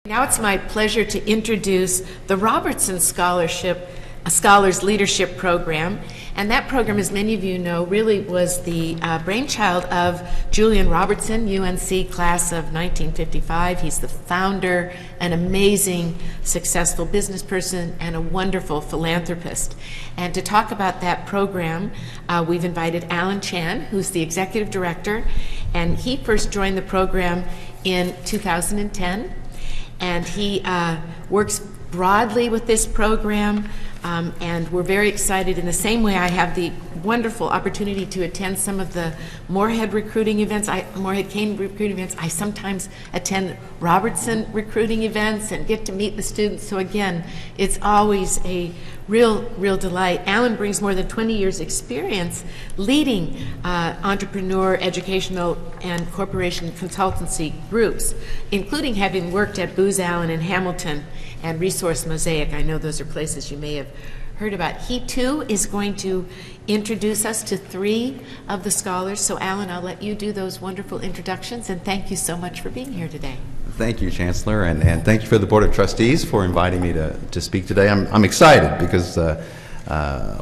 Now it's my pleasure to introduce the Robertson Scholars Leadership Program. And that program, as many of you know, really was the brainchild of Julian Robertson, UNC class of 1955. He's the founder, an amazing, successful business person, and a wonderful philanthropist. And to talk about that program, we've invited Alan Chan, who's the executive director, and he first joined the program in 2010. And he works broadly with this program, and we're very excited. In the same way, I have the wonderful opportunity to attend some of the Moorhead recruiting events, Moorhead Kane recruiting events. I sometimes attend Robertson recruiting events and get to meet the students. So again, it's always a real delight. Alan brings more than 20 years experience leading entrepreneur, educational, and corporation consultancy groups, including having worked at Booz Allen in Hamilton and Resource Mosaic. I know those are places you may have heard about. He too is going to introduce us to 3 of the scholars. So Alan, I'll let you do those wonderful introductions, and thank you so much for being here today. Thank you, Chancellor, and thank you for the Board of Trustees for inviting me to speak today. I'm excited because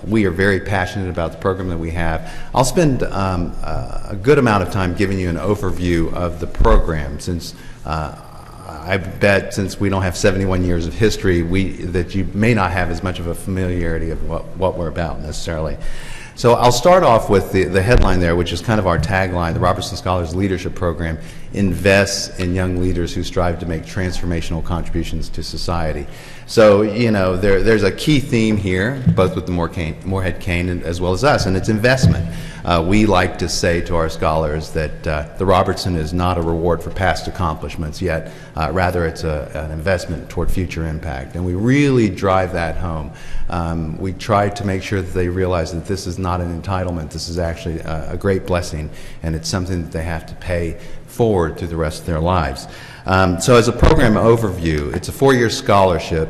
we are very passionate about the program that we have. I'll spend a good amount of time giving you an overview of the program, since I bet since we don't have 71 years of history, that you may not have as much of a familiarity of what we're about necessarily. So I'll start off with the headline there, which is kind of our tagline. The Robertson Scholars Leadership Program invests in young leaders who strive to make transformational contributions to society. So, you know, there's a key theme here, both with the Moorhead Kane as well as us, and it's investment. We like to say to our scholars that the Robertson is not a reward for past accomplishments, yet rather it's an investment toward future impact. And we really drive that home. We try to make sure that they realize that this is not an entitlement. This is actually a great blessing, and it's something that they have to pay forward through the rest of their lives. So as a program overview, it's a 4-year scholarship,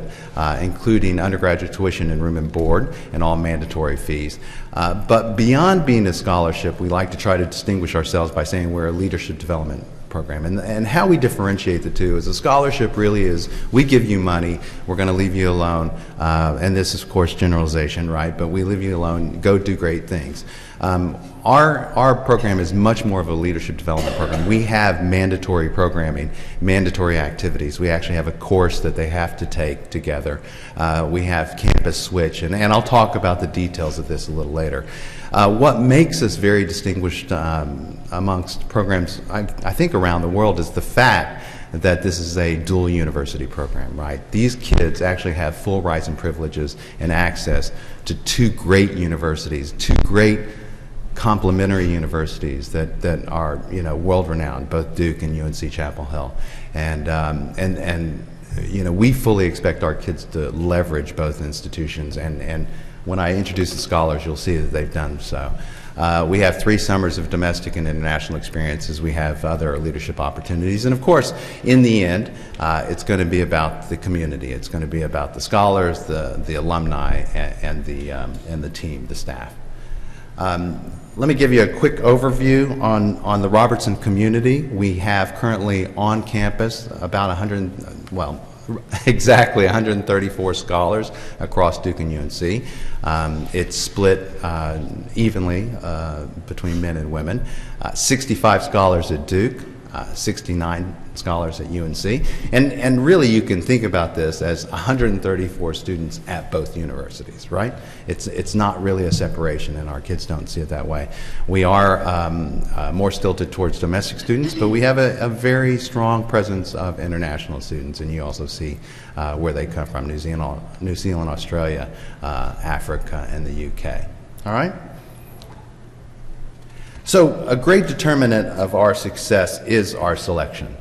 including undergraduate tuition and room and board and all mandatory fees. But beyond being a scholarship, we like to try to distinguish ourselves by saying we're a leadership development program. And how we differentiate the two is a scholarship really is, we give you money, we're going to leave you alone, and this is of course generalization, right? But we leave you alone, go do great things. Our program is much more of a leadership development program. We have mandatory programming, mandatory activities. We actually have a course that they have to take together. We have campus switch, and I'll talk about the details of this a little later. What makes us very distinguished amongst programs, I think, around the world is the fact that this is a dual university program, right? These kids actually have full rights and privileges and access to 2 great universities, 2 great complementary universities that are, you know, world-renowned, both Duke and UNC-Chapel Hill. And you know, we fully expect our kids to leverage both institutions, and when I introduce the scholars, you'll see that they've done so. We have 3 summers of domestic and international experiences. We have other leadership opportunities. And of course, in the end, it's going to be about the community. It's going to be about the scholars, the alumni, and the team, the staff. Let me give you a quick overview on the Robertson community. We have currently on campus about exactly 134 scholars across Duke and UNC. It's split evenly between men and women. 65 scholars at Duke, 69 scholars at UNC. And really you can think about this as 134 students at both universities, right? It's not really a separation, and our kids don't see it that way. We are more stilted towards domestic students, but we have a very strong presence of international students, and you also see where they come from: New Zealand, Australia, Africa, and the UK. All right? So a great determinant of our success is our selection.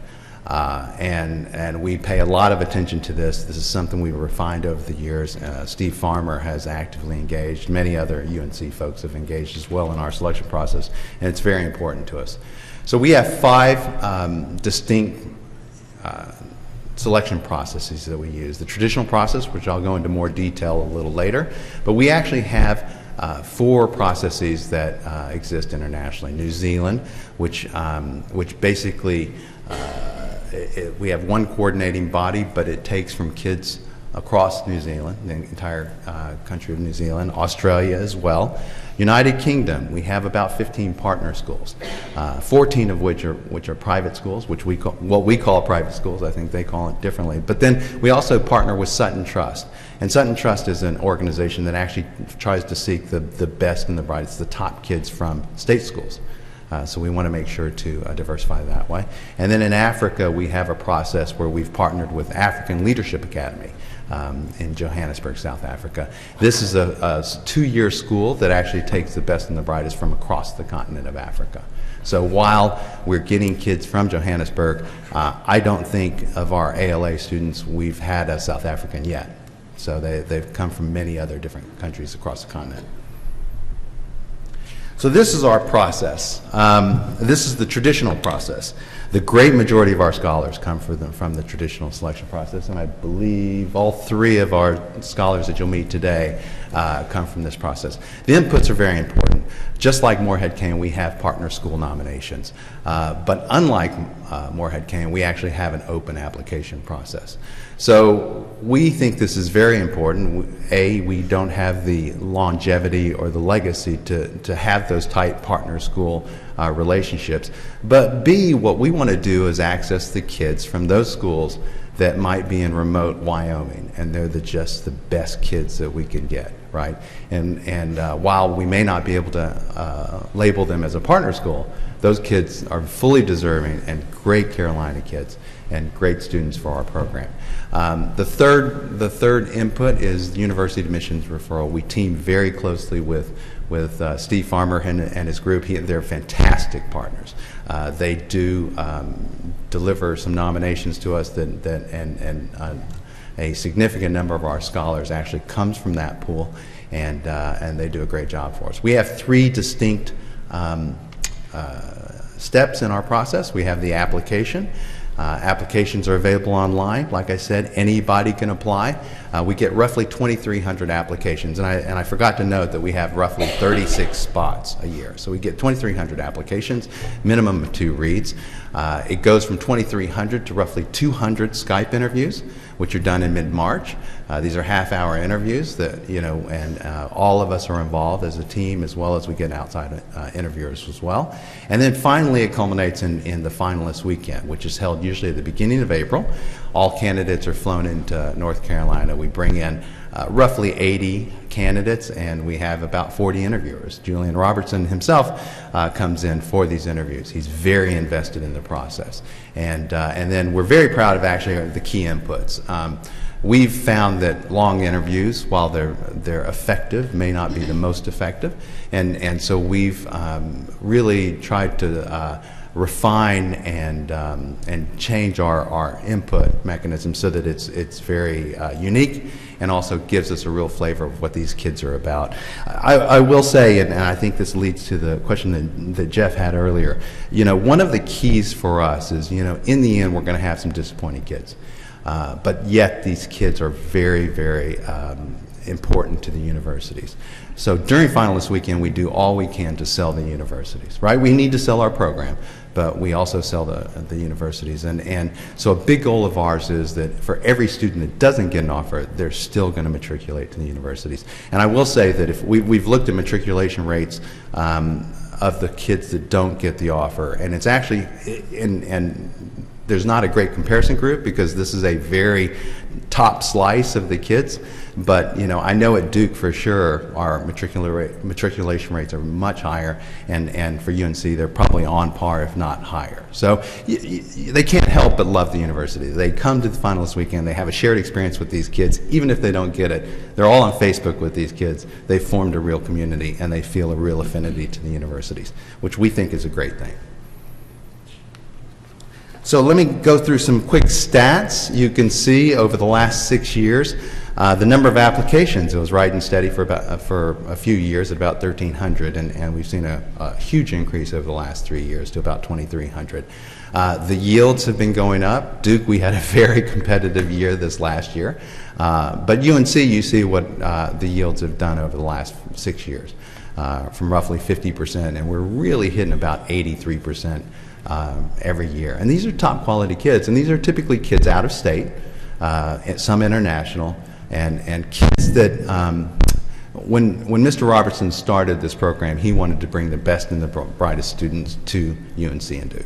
And we pay a lot of attention to this. This is something we've refined over the years. Steve Farmer has actively engaged. Many other UNC folks have engaged as well in our selection process, and it's very important to us. So we have 5 distinct selection processes that we use. The traditional process, which I'll go into more detail a little later, but we actually have 4 processes that exist internationally. New Zealand, which basically we have one coordinating body, but it takes from kids across New Zealand, the entire country of New Zealand, Australia as well. United Kingdom, we have about 15 partner schools, 14 of which are private schools, which what we call private schools. I think they call it differently. But then we also partner with Sutton Trust. And Sutton Trust is an organization that actually tries to seek the best and the brightest, the top kids from state schools. So we want to make sure to diversify that way. And then in Africa, we have a process where we've partnered with African Leadership Academy in Johannesburg, South Africa. This is a 2-year school that actually takes the best and the brightest from across the continent of Africa. So while we're getting kids from Johannesburg, I don't think of our ALA students we've had a South African yet. So they've come from many other different countries across the continent. So this is our process. This is the traditional process. The great majority of our scholars come from the traditional selection process, and I believe all 3 of our scholars that you'll meet today come from this process. The inputs are very important. Just like Morehead-Cain, we have partner school nominations. But unlike Morehead-Cain, we actually have an open application process. So we think this is very important. A, we don't have the longevity or the legacy to have those tight partner school relationships. But B, what we want to do is access the kids from those schools that might be in remote Wyoming, and they're just the best kids that we can get, right? And while we may not be able to label them as a partner school, those kids are fully deserving and great Carolina kids and great students for our program. The third input is the university admissions referral. We team very closely with Steve Farmer and his group. They're fantastic partners. They do deliver some nominations to us and a significant number of our scholars actually comes from that pool, and they do a great job for us. We have 3 distinct steps in our process. We have the application. Applications are available online. Like I said, anybody can apply. We get roughly 2,300 applications, and I forgot to note that we have roughly 36 spots a year. So we get 2,300 applications, minimum of 2 reads. It goes from 2,300 to roughly 200 Skype interviews, which are done in mid-March. These are half-hour interviews that, and all of us are involved as a team, as well as we get outside interviewers as well. And then finally, it culminates in the finalist weekend, which is held usually at the beginning of April. All candidates are flown into North Carolina. We bring in roughly 80 candidates, and we have about 40 interviewers. Julian Robertson himself comes in for these interviews. He's very invested in the process. And then we're very proud of actually the key inputs. We've found that long interviews, while they're effective, may not be the most effective. And so we've really tried to refine and change our input mechanism so that it's very unique and also gives us a real flavor of what these kids are about. I will say, and I think this leads to the question that Jeff had earlier, one of the keys for us is, in the end, we're going to have some disappointing kids. But yet these kids are very, very important to the universities. So during finalist weekend, we do all we can to sell the universities, right? We need to sell our program, but we also sell the universities. And so a big goal of ours is that for every student that doesn't get an offer, they're still going to matriculate to the universities. And I will say that if we've looked at matriculation rates of the kids that don't get the offer, and it's actually, and there's not a great comparison group because this is a very top slice of the kids, but I know at Duke for sure our matriculation rates are much higher, and for UNC they're probably on par if not higher. So they can't help but love the university. They come to the finalist weekend, they have a shared experience with these kids, even if they don't get it. They're all on Facebook with these kids. They've formed a real community and they feel a real affinity to the universities, which we think is a great thing. So let me go through some quick stats. You can see over the last 6 years, the number of applications, it was right and steady for a few years at about 1,300, and we've seen a huge increase over the last 3 years to about 2,300. The yields have been going up. Duke, we had a very competitive year this last year, but UNC, you see what the yields have done over the last 6 years, from roughly 50%, and we're really hitting about 83% every year. And these are top quality kids, and these are typically kids out of state, some international, and kids that, when Mr. Robertson started this program, he wanted to bring the best and the brightest students to UNC and Duke.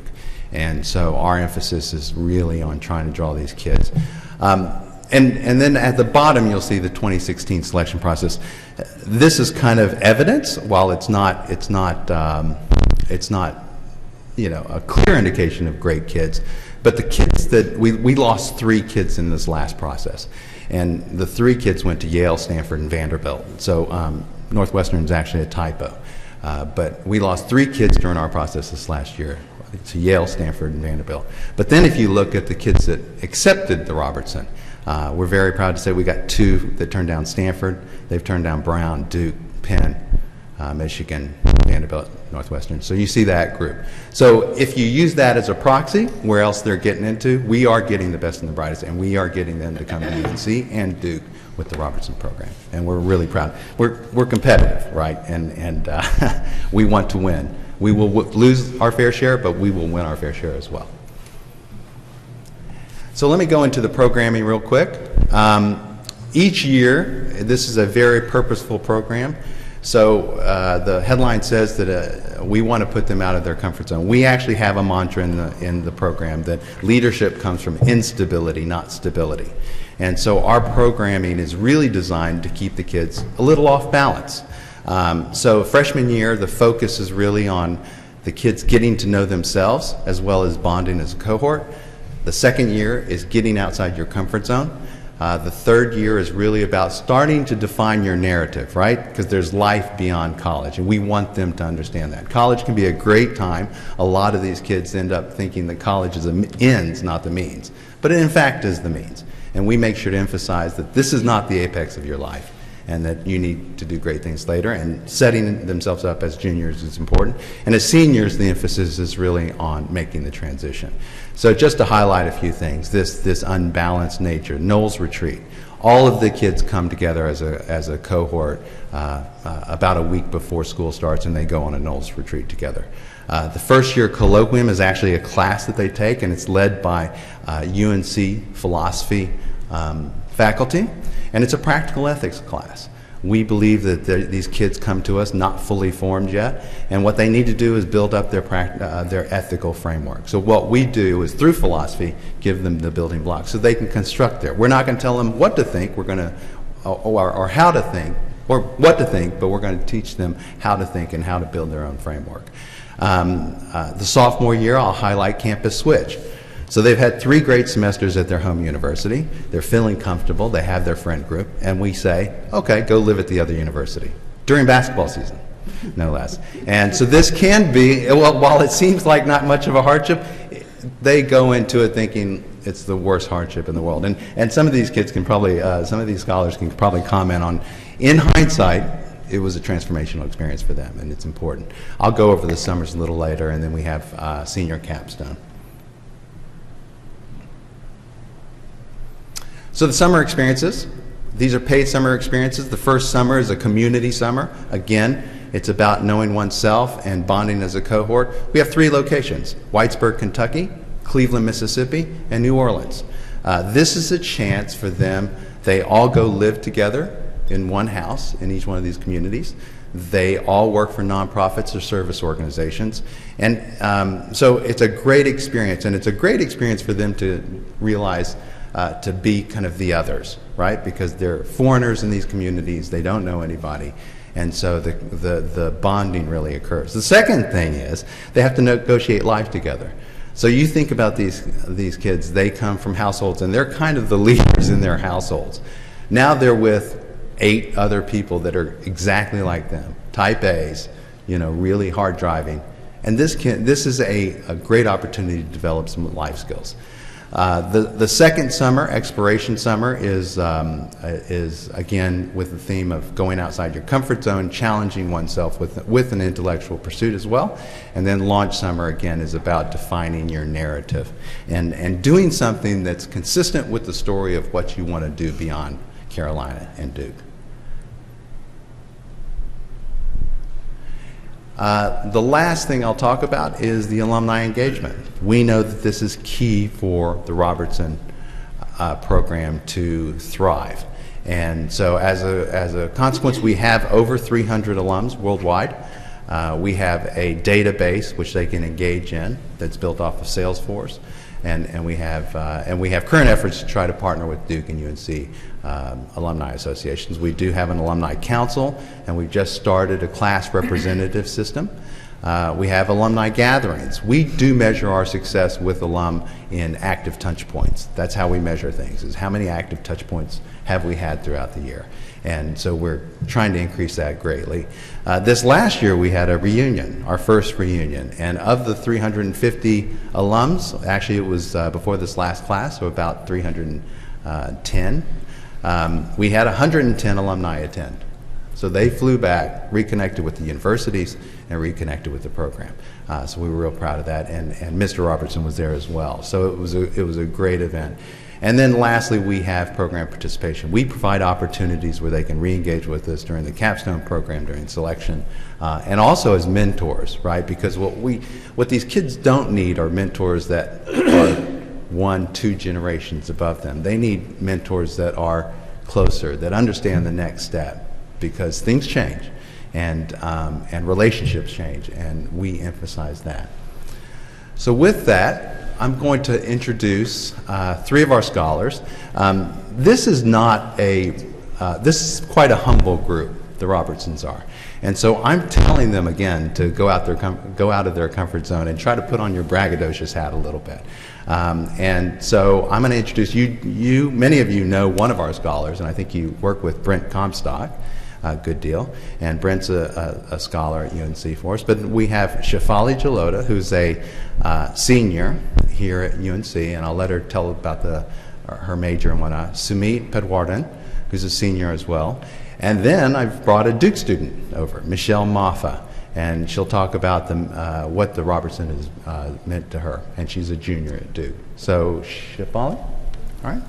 And so our emphasis is really on trying to draw these kids. And then at the bottom, you'll see the 2016 selection process. This is kind of evidence, while it's not a clear indication of great kids. But the kids that we lost 3 kids in this last process, and the 3 kids went to Yale, Stanford, and Vanderbilt. So Northwestern is actually a typo. But we lost 3 kids during our process this last year. It's Yale, Stanford, and Vanderbilt. But then if you look at the kids that accepted the Robertson, we're very proud to say we got 2 that turned down Stanford. They've turned down Brown, Duke, Penn, Michigan, Vanderbilt, Northwestern. So you see that group. So if you use that as a proxy, where else they're getting into, we are getting the best and the brightest, and we are getting them to come to UNC and Duke with the Robertson program. And we're really proud. We're competitive, right? And we want to win. We will lose our fair share, but we will win our fair share as well. So let me go into the programming real quick. Each year, this is a very purposeful program. So the headline says that we want to put them out of their comfort zone. We actually have a mantra in the program that leadership comes from instability, not stability. And so our programming is really designed to keep the kids a little off balance. So freshman year, the focus is really on the kids getting to know themselves as well as bonding as a cohort. The second year is getting outside your comfort zone. The third year is really about starting to define your narrative, right? Because there's life beyond college, and we want them to understand that. College can be a great time. A lot of these kids end up thinking that college is the ends, not the means. But it in fact is the means. And we make sure to emphasize that this is not the apex of your life, and that you need to do great things later, and setting themselves up as juniors is important. And as seniors, the emphasis is really on making the transition. So just to highlight a few things, this unbalanced nature, Knowles Retreat, all of the kids come together as a cohort about a week before school starts, and they go on a Knowles Retreat together. The first year colloquium is actually a class that they take, and it's led by UNC philosophy faculty, and it's a practical ethics class. We believe that these kids come to us not fully formed yet, and what they need to do is build up their ethical framework. So what we do is, through philosophy, give them the building blocks so they can construct there. We're not going to tell them what to think, we're going to, or how to think, or what to think, but we're going to teach them how to think and how to build their own framework. The sophomore year, I'll highlight Campus Switch. So they've had 3 great semesters at their home university. They're feeling comfortable. They have their friend group. And we say, okay, go live at the other university during basketball season, no less. And so this can be, well, while it seems like not much of a hardship, they go into it thinking it's the worst hardship in the world. And some of these kids can probably, some of these scholars can probably comment on, in hindsight, it was a transformational experience for them, and it's important. I'll go over the summers a little later, and then we have senior capstone. So the summer experiences, these are paid summer experiences. The first summer is a community summer. Again, it's about knowing oneself and bonding as a cohort. We have 3 locations: Whitesburg, Kentucky, Cleveland, Mississippi, and New Orleans. This is a chance for them. They all go live together in one house in each one of these communities. They all work for nonprofits or service organizations. And so it's a great experience, and it's a great experience for them to realize to be kind of the others, right? Because they're foreigners in these communities, they don't know anybody, and so the bonding really occurs. The second thing is they have to negotiate life together. So you think about these kids, they come from households, and they're kind of the leaders in their households. Now they're with 8 other people that are exactly like them, type A's, really hard driving, and this is a great opportunity to develop some life skills. The second summer, exploration summer, is again with the theme of going outside your comfort zone, challenging oneself with an intellectual pursuit as well. And then launch summer, again, is about defining your narrative and doing something that's consistent with the story of what you want to do beyond Carolina and Duke. The last thing I'll talk about is the alumni engagement. We know that this is key for the Robertson program to thrive. And so as a consequence, we have over 300 alums worldwide. We have a database which they can engage in that's built off of Salesforce. And we have current efforts to try to partner with Duke and UNC alumni associations. We do have an alumni council, and we've just started a class representative system. We have alumni gatherings. We do measure our success with alum in active touch points. That's how we measure things, is how many active touch points have we had throughout the year. And so we're trying to increase that greatly. This last year we had a reunion, our first reunion, and of the 350 alums, actually it was before this last class, so about 310, we had 110 alumni attend. So they flew back, reconnected with the universities, and reconnected with the program. So we were real proud of that, and Mr. Robertson was there as well. So it was a great event. And then lastly, we have program participation. We provide opportunities where they can re-engage with us during the capstone program, during selection, and also as mentors, right? Because what these kids don't need are mentors that are 1-2 generations above them. They need mentors that are closer, that understand the next step, because things change and relationships change, and we emphasize that. So with that, I'm going to introduce 3 of our scholars. This is quite a humble group, the Robertsons are. And so I'm telling them again to go out of their comfort zone and try to put on your braggadocious hat a little bit. And so I'm going to introduce you. Many of you know one of our scholars, and I think you work with Brent Comstock. Good deal. And Brent's a scholar at UNC for us. But we have Shefali Jalota, who's a senior here at UNC, and I'll let her tell about her major and whatnot. Sumeet Pedwarden, who's a senior as well. And then I've brought a Duke student over, Michelle Maffa, and she'll talk about what the Robertson has meant to her. And she's a junior at Duke. So, Shefali, all right?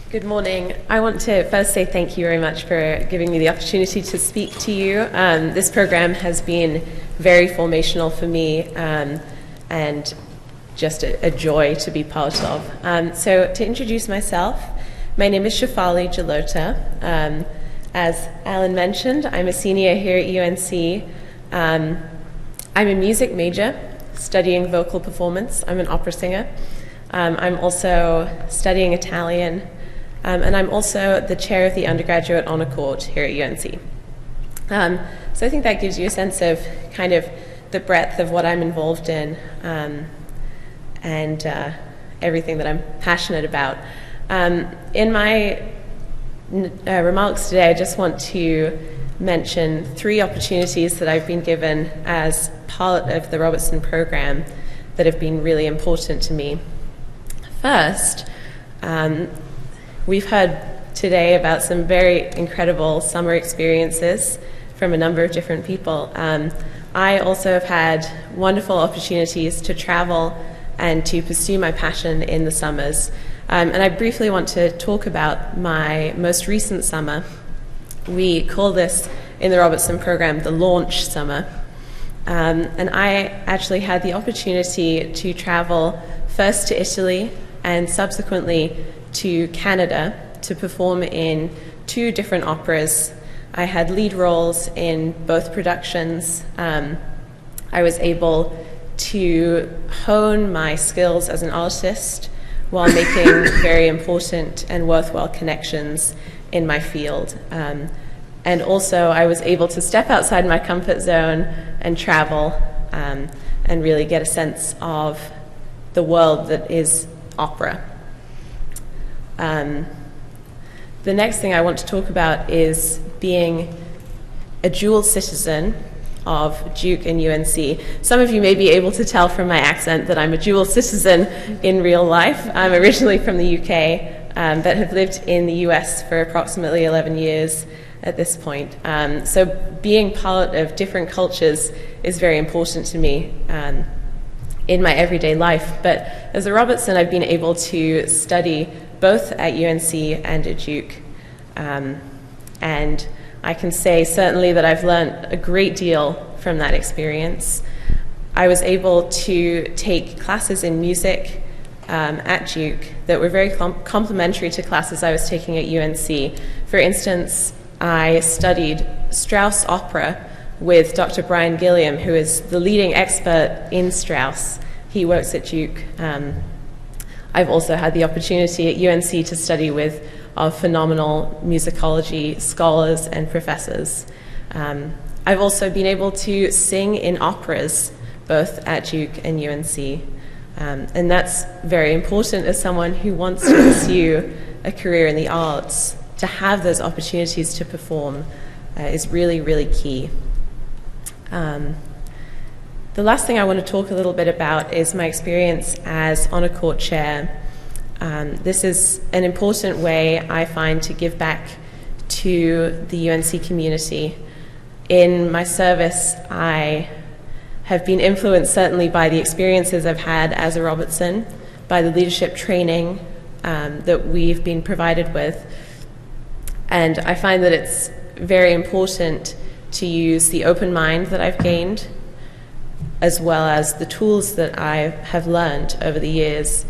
Good morning. I want to first say thank you very much for giving me the opportunity to speak to you. This program has been very formational for me and just a joy to be part of. So to introduce myself, my name is Shefali Jalota. As Alan mentioned, I'm a senior here at UNC. I'm a music major studying vocal performance. I'm an opera singer. I'm also studying Italian. And I'm also the chair of the undergraduate honor court here at UNC. So I think that gives you a sense of kind of the breadth of what I'm involved in and everything that I'm passionate about. In my remarks today, I just want to mention 3 opportunities that I've been given as part of the Robertson program that have been really important to me. First, we've heard today about some very incredible summer experiences from a number of different people. I also have had wonderful opportunities to travel and to pursue my passion in the summers. And I briefly want to talk about my most recent summer. We call this in the Robertson program the launch summer. And I actually had the opportunity to travel first to Italy and subsequently to Canada to perform in 2 different operas. I had lead roles in both productions. I was able to hone my skills as an artist while making very important and worthwhile connections in my field. And also I was able to step outside my comfort zone and travel and really get a sense of the world that is opera. The next thing I want to talk about is being a dual citizen of Duke and UNC. Some of you may be able to tell from my accent that I'm a dual citizen in real life. I'm originally from the UK, but have lived in the US for approximately 11 years at this point. So being part of different cultures is very important to me in my everyday life. But as a Robertson, I've been able to study both at UNC and at Duke. And I can say certainly that I've learned a great deal from that experience. I was able to take classes in music at Duke that were very complementary to classes I was taking at UNC. For instance, I studied Strauss opera with Dr. Brian Gilliam, who is the leading expert in Strauss. He works at Duke. I've also had the opportunity at UNC to study with our phenomenal musicology scholars and professors. I've also been able to sing in operas, both at Duke and UNC. And that's very important as someone who wants to pursue a career in the arts. To have those opportunities to perform is really, really key. The last thing I want to talk a little bit about is my experience as Honor Court Chair. This is an important way, I find, to give back to the UNC community. In my service, I have been influenced certainly by the experiences I've had as a Robertson, by the leadership training that we've been provided with. And I find that it's very important to use the open mind that I've gained, as well as the tools that I have learned over the years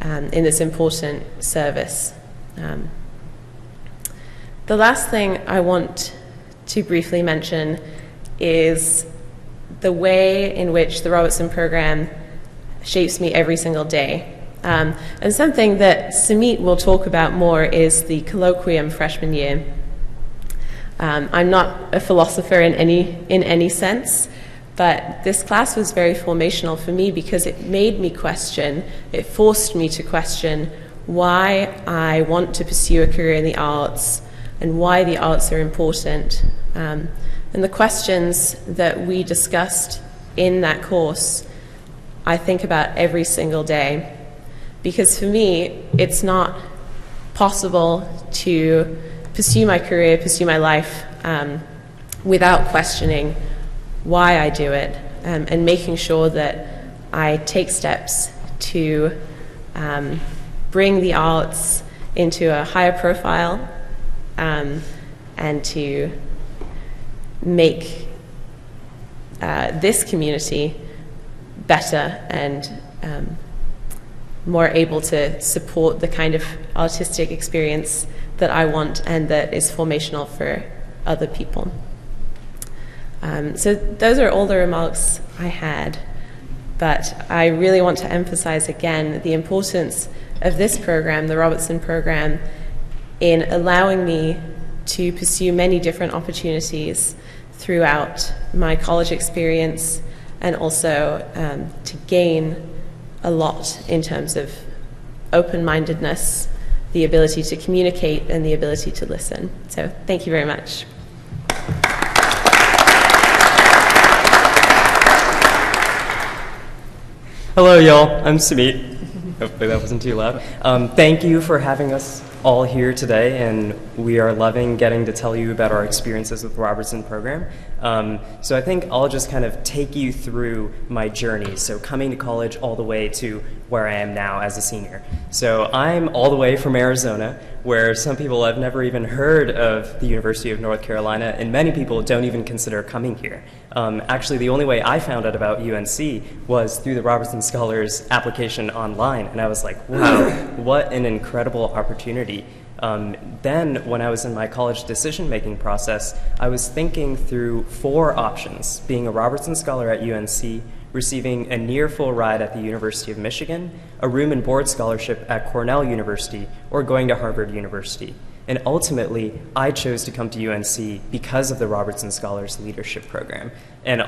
in this important service. The last thing I want to briefly mention is the way in which the Robertson program shapes me every single day. And something that Sumeet will talk about more is the colloquium freshman year. I'm not a philosopher in any sense, but this class was very formational for me because it made me question, it forced me to question why I want to pursue a career in the arts and why the arts are important. And the questions that we discussed in that course, I think about every single day. Because for me, it's not possible to pursue my career, pursue my life without questioning why I do it and making sure that I take steps to bring the arts into a higher profile and to make this community better and more able to support the kind of artistic experience that I want and that is formational for other people. So those are all the remarks I had, but I really want to emphasize again the importance of this program, the Robertson program, in allowing me to pursue many different opportunities throughout my college experience and also to gain a lot in terms of open-mindedness, the ability to communicate, and the ability to listen. So thank you very much. Hello, y'all. I'm Sumeet. Hopefully that wasn't too loud. Thank you for having us all here today, and we are loving getting to tell you about our experiences with the Robertson program. So I think I'll just kind of take you through my journey, so coming to college all the way to where I am now as a senior. So I'm all the way from Arizona, where some people have never even heard of the University of North Carolina, and many people don't even consider coming here. Actually, the only way I found out about UNC was through the Robertson Scholars application online, and I was like, wow, what an incredible opportunity. Then, when I was in my college decision-making process, I was thinking through 4 options: being a Robertson Scholar at UNC, receiving a near full ride at the University of Michigan, a room and board scholarship at Cornell University, or going to Harvard University. And ultimately, I chose to come to UNC because of the Robertson Scholars Leadership Program. And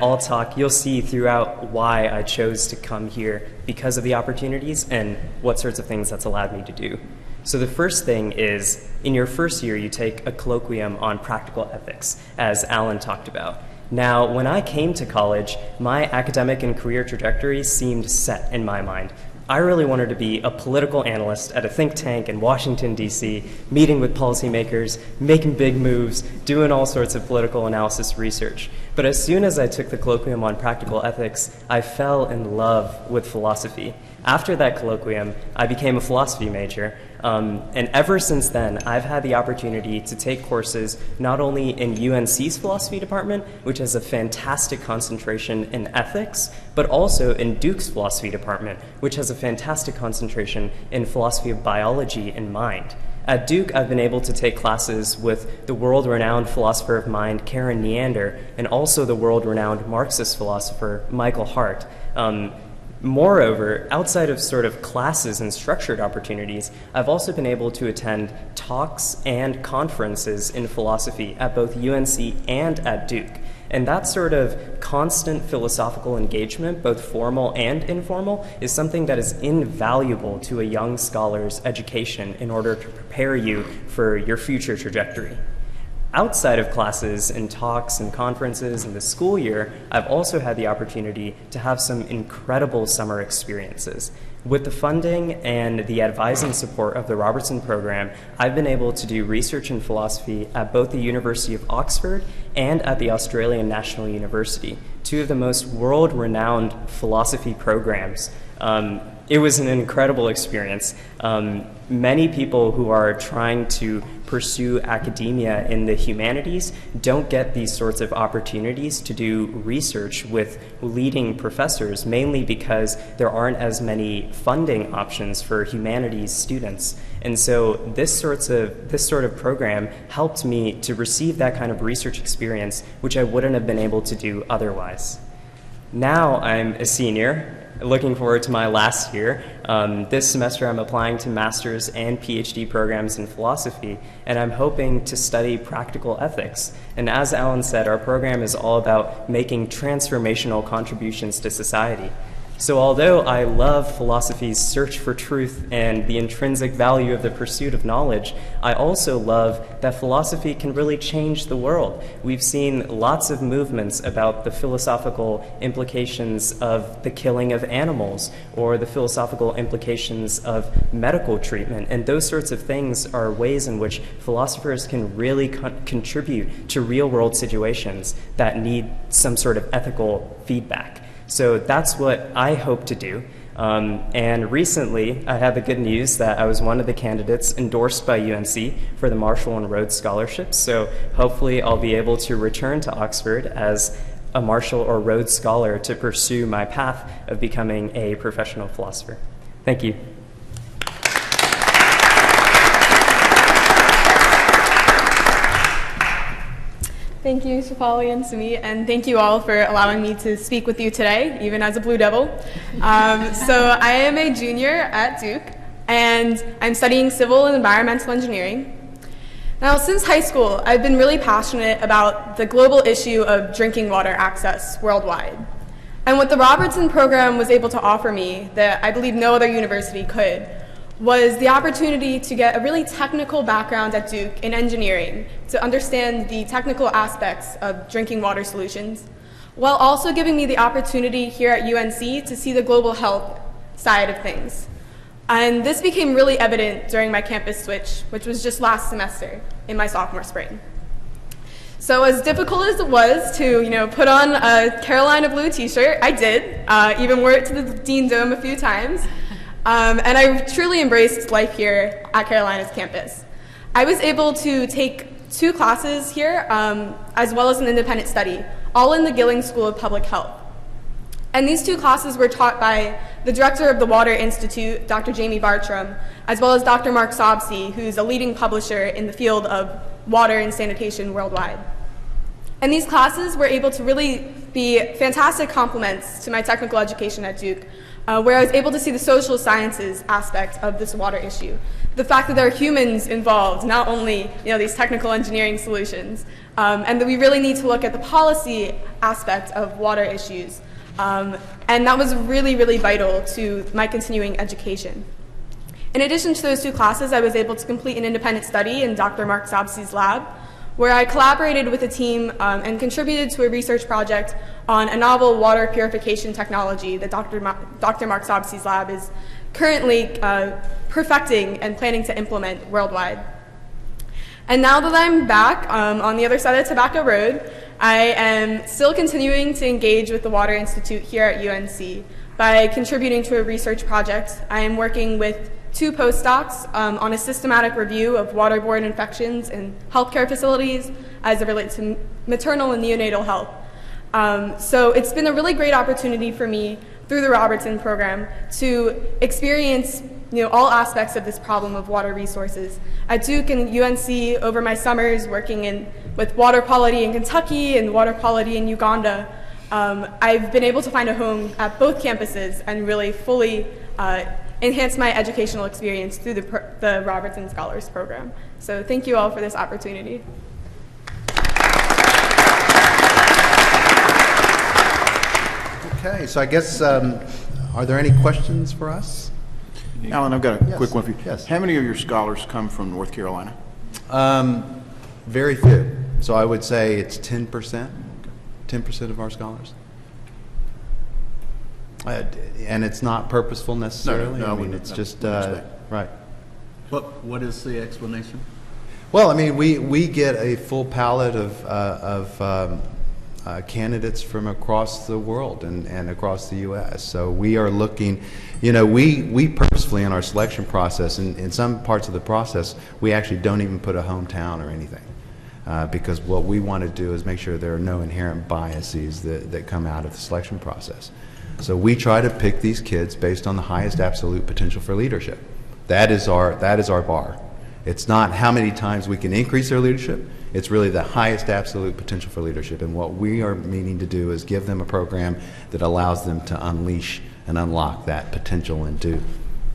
you'll see throughout why I chose to come here because of the opportunities and what sorts of things that's allowed me to do. So the first thing is, in your first year, you take a colloquium on practical ethics, as Alan talked about. Now, when I came to college, my academic and career trajectory seemed set in my mind. I really wanted to be a political analyst at a think tank in Washington, D.C., meeting with policymakers, making big moves, doing all sorts of political analysis research. But as soon as I took the colloquium on practical ethics, I fell in love with philosophy. After that colloquium, I became a philosophy major, and ever since then, I've had the opportunity to take courses not only in UNC's philosophy department, which has a fantastic concentration in ethics, but also in Duke's philosophy department, which has a fantastic concentration in philosophy of biology and mind. At Duke, I've been able to take classes with the world-renowned philosopher of mind, Karen Neander, and also the world-renowned Marxist philosopher, Michael Hart. Moreover, outside of sort of classes and structured opportunities, I've also been able to attend talks and conferences in philosophy at both UNC and at Duke. And that sort of constant philosophical engagement, both formal and informal, is something that is invaluable to a young scholar's education in order to prepare you for your future trajectory. Outside of classes and talks and conferences in the school year, I've also had the opportunity to have some incredible summer experiences. With the funding and the advising support of the Robertson program, I've been able to do research in philosophy at both the University of Oxford and at the Australian National University, two of the most world-renowned philosophy programs. It was an incredible experience. Many people who are trying to pursue academia in the humanities don't get these sorts of opportunities to do research with leading professors, mainly because there aren't as many funding options for humanities students. And so this sort of program helped me to receive that kind of research experience, which I wouldn't have been able to do otherwise. Now I'm a senior, looking forward to my last year. This semester I'm applying to master's and PhD programs in philosophy, and I'm hoping to study practical ethics. And as Alan said, our program is all about making transformational contributions to society. So although I love philosophy's search for truth and the intrinsic value of the pursuit of knowledge, I also love that philosophy can really change the world. We've seen lots of movements about the philosophical implications of the killing of animals or the philosophical implications of medical treatment, and those sorts of things are ways in which philosophers can really contribute to real-world situations that need some sort of ethical feedback. So that's what I hope to do. And recently, I had the good news that I was one of the candidates endorsed by UNC for the Marshall and Rhodes Scholarships. So hopefully I'll be able to return to Oxford as a Marshall or Rhodes Scholar to pursue my path of becoming a professional philosopher. Thank you. Thank you, Shefali and Sumeet, and thank you all for allowing me to speak with you today, even as a Blue Devil. So I am a junior at Duke, and I'm studying civil and environmental engineering. Now, since high school, I've been really passionate about the global issue of drinking water access worldwide. And what the Robertson program was able to offer me that I believe no other university could was the opportunity to get a really technical background at Duke in engineering to understand the technical aspects of drinking water solutions, while also giving me the opportunity here at UNC to see the global health side of things. And this became really evident during my campus switch, which was just last semester in my sophomore spring. So as difficult as it was to put on a Carolina blue t-shirt, I did, even wore it to the Dean Dome a few times. And I truly embraced life here at Carolina's campus. I was able to take 2 classes here, as well as an independent study, all in the Gilling School of Public Health. And these 2 classes were taught by the director of the Water Institute, Dr. Jamie Bartram, as well as Dr. Mark Sobsey, who's a leading publisher in the field of water and sanitation worldwide. And these classes were able to really be fantastic complements to my technical education at Duke, where I was able to see the social sciences aspect of this water issue. The fact that there are humans involved, not only these technical engineering solutions, and that we really need to look at the policy aspect of water issues. And that was really, really vital to my continuing education. In addition to those 2 classes, I was able to complete an independent study in Dr. Mark Sobsey's lab, where I collaborated with a team and contributed to a research project on a novel water purification technology that Dr. Mark Sobsey's lab is currently perfecting and planning to implement worldwide. And now that I'm back on the other side of Tobacco Road, I am still continuing to engage with the Water Institute here at UNC by contributing to a research project. I am working with 2 postdocs on a systematic review of waterborne infections in healthcare facilities as it relates to maternal and neonatal health. So it's been a really great opportunity for me through the Robertson program to experience all aspects of this problem of water resources. At Duke and UNC over my summers working with water quality in Kentucky and water quality in Uganda, I've been able to find a home at both campuses and really fully enhance my educational experience through the Robertson Scholars Program. So thank you all for this opportunity. Okay, so I guess, are there any questions for us? Alan, I've got a Yes. quick one for you. Yes. How many of your scholars come from North Carolina? Very few. So I would say it's 10%, 10% of our scholars. And it's not purposeful necessarily. No, I mean, it's no, just, no respect. right. What is the explanation? Well, I mean, we get a full palette of candidates from across the world and across the U.S. So we are looking, we purposefully in our selection process, in some parts of the process, we actually don't even put a hometown or anything. Because what we want to do is make sure there are no inherent biases that come out of the selection process. So we try to pick these kids based on the highest absolute potential for leadership. That is our bar. It's not how many times we can increase their leadership. It's really the highest absolute potential for leadership. And what we are meaning to do is give them a program that allows them to unleash and unlock that potential into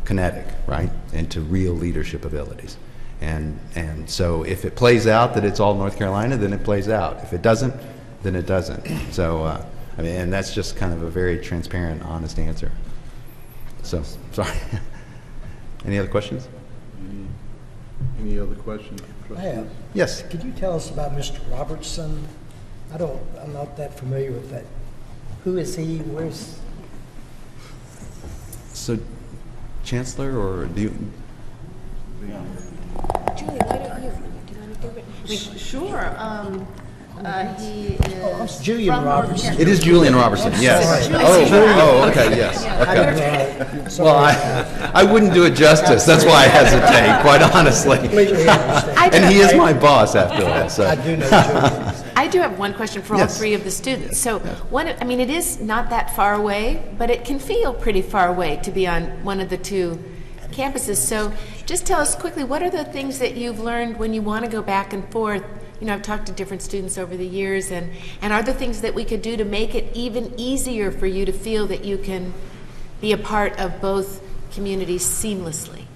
kinetic, right? Into real leadership abilities. And so if it plays out that it's all North Carolina, then it plays out. If it doesn't, then it doesn't. So, and that's just kind of a very transparent, honest answer. So, sorry. Any other questions? Any other questions? I have. Yes. Could you tell us about Mr. Robertson? I'm not that familiar with that. Who is he? Where's? So, Chancellor, or do you? Julie, why don't you? Do you want to do it? Sure. He is Julian from Robertson. North It is Julian Robertson, yes. Sorry. Okay, yes. Okay. Sorry. Well, I wouldn't do it justice. That's why I hesitate, quite honestly. Completely understand. And he is my boss, after all. So. I do know Julian. I do have one question for all Yes. 3 of the students. So it is not that far away, but it can feel pretty far away to be on one of the 2 campuses. So just tell us quickly, what are the things that you've learned when you want to go back and forth? I've talked to different students over the years, and are there things that we could do to make it even easier for you to feel that you can be a part of both communities seamlessly?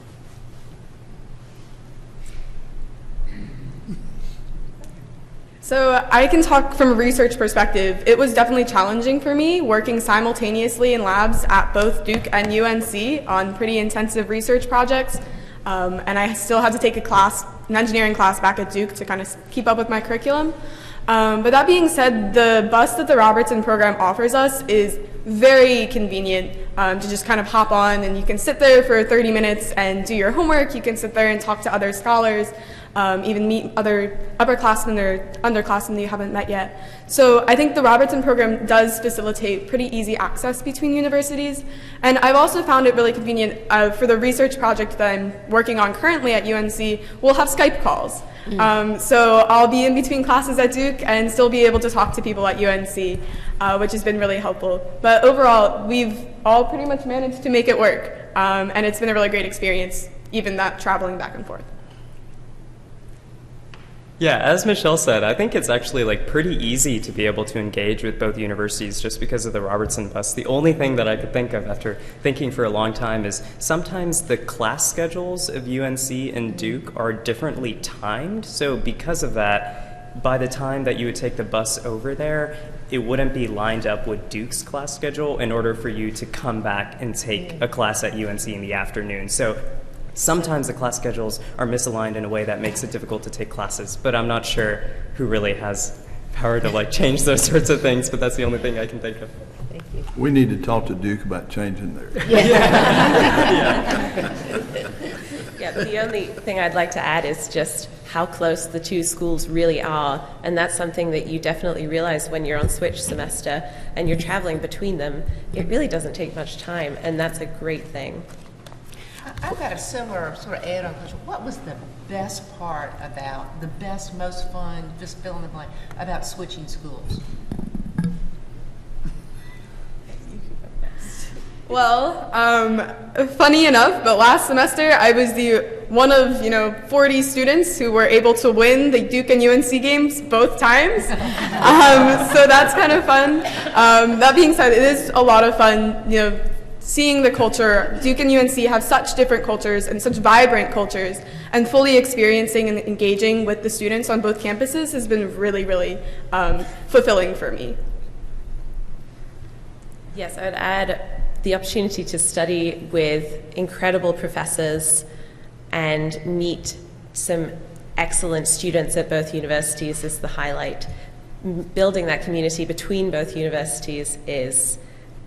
So I can talk from a research perspective. It was definitely challenging for me working simultaneously in labs at both Duke and UNC on pretty intensive research projects. And I still had to take an engineering class back at Duke to kind of keep up with my curriculum. But that being said, the bus that the Robertson program offers us is very convenient to just kind of hop on, and you can sit there for 30 minutes and do your homework. You can sit there and talk to other scholars, even meet other upperclassmen or underclassmen that you haven't met yet. So I think the Robertson program does facilitate pretty easy access between universities. And I've also found it really convenient for the research project that I'm working on currently at UNC, we'll have Skype calls. So I'll be in between classes at Duke and still be able to talk to people at UNC, which has been really helpful. But overall, we've all pretty much managed to make it work. And it's been a really great experience, even that traveling back and forth. Yeah, as Michelle said, I think it's actually pretty easy to be able to engage with both universities just because of the Robertson bus. The only thing that I could think of after thinking for a long time is sometimes the class schedules of UNC and Duke are differently timed. So because of that, by the time that you would take the bus over there, it wouldn't be lined up with Duke's class schedule in order for you to come back and take a class at UNC in the afternoon. So sometimes the class schedules are misaligned in a way that makes it difficult to take classes, but I'm not sure who really has power to change those sorts of things, but that's the only thing I can think of. Thank you. We need to talk to Duke about changing their. Yeah, Yeah, the only thing I'd like to add is just how close the two schools really are, and that's something that you definitely realize when you're on switch semester and you're traveling between them. It really doesn't take much time, and that's a great thing. I've got a similar sort of add-on question. What was the best part about, the best, most fun, just fill in the blank, about switching schools? Well, funny enough, but last semester I was one of 40 students who were able to win the Duke and UNC games both times. So that's kind of fun. That being said, it is a lot of fun, seeing the culture. Duke and UNC have such different cultures and such vibrant cultures, and fully experiencing and engaging with the students on both campuses has been really, really fulfilling for me. Yes, I would add the opportunity to study with incredible professors and meet some excellent students at both universities is the highlight. Building that community between both universities is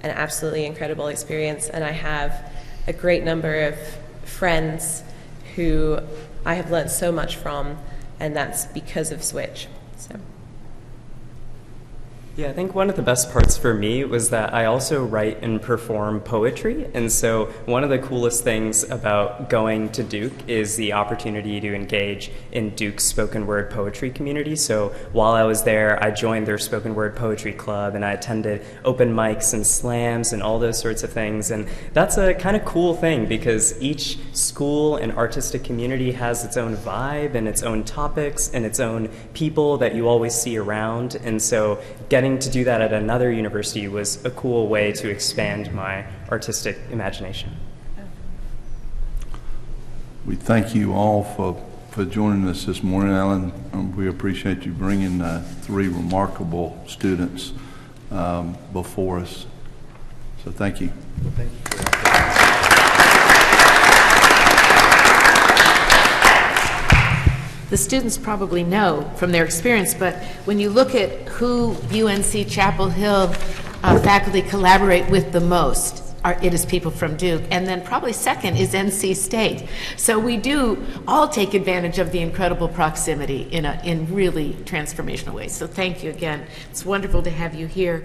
an absolutely incredible experience, and I have a great number of friends who I have learned so much from, and that's because of Switch. So. Yeah, I think one of the best parts for me was that I also write and perform poetry. And so one of the coolest things about going to Duke is the opportunity to engage in Duke's spoken word poetry community. So while I was there, I joined their spoken word poetry club, and I attended open mics and slams and all those sorts of things. And that's a kind of cool thing because each school and artistic community has its own vibe and its own topics and its own people that you always see around. And so getting to do that at another university was a cool way to expand my artistic imagination. We thank you all for joining us this morning, Alan. We appreciate you bringing 3 remarkable students before us. So thank you. Thank you. The students probably know from their experience, but when you look at who UNC-Chapel Hill faculty collaborate with the most, it is people from Duke, and then probably second is NC State. So we do all take advantage of the incredible proximity in really transformational ways. So thank you again. It's wonderful to have you here.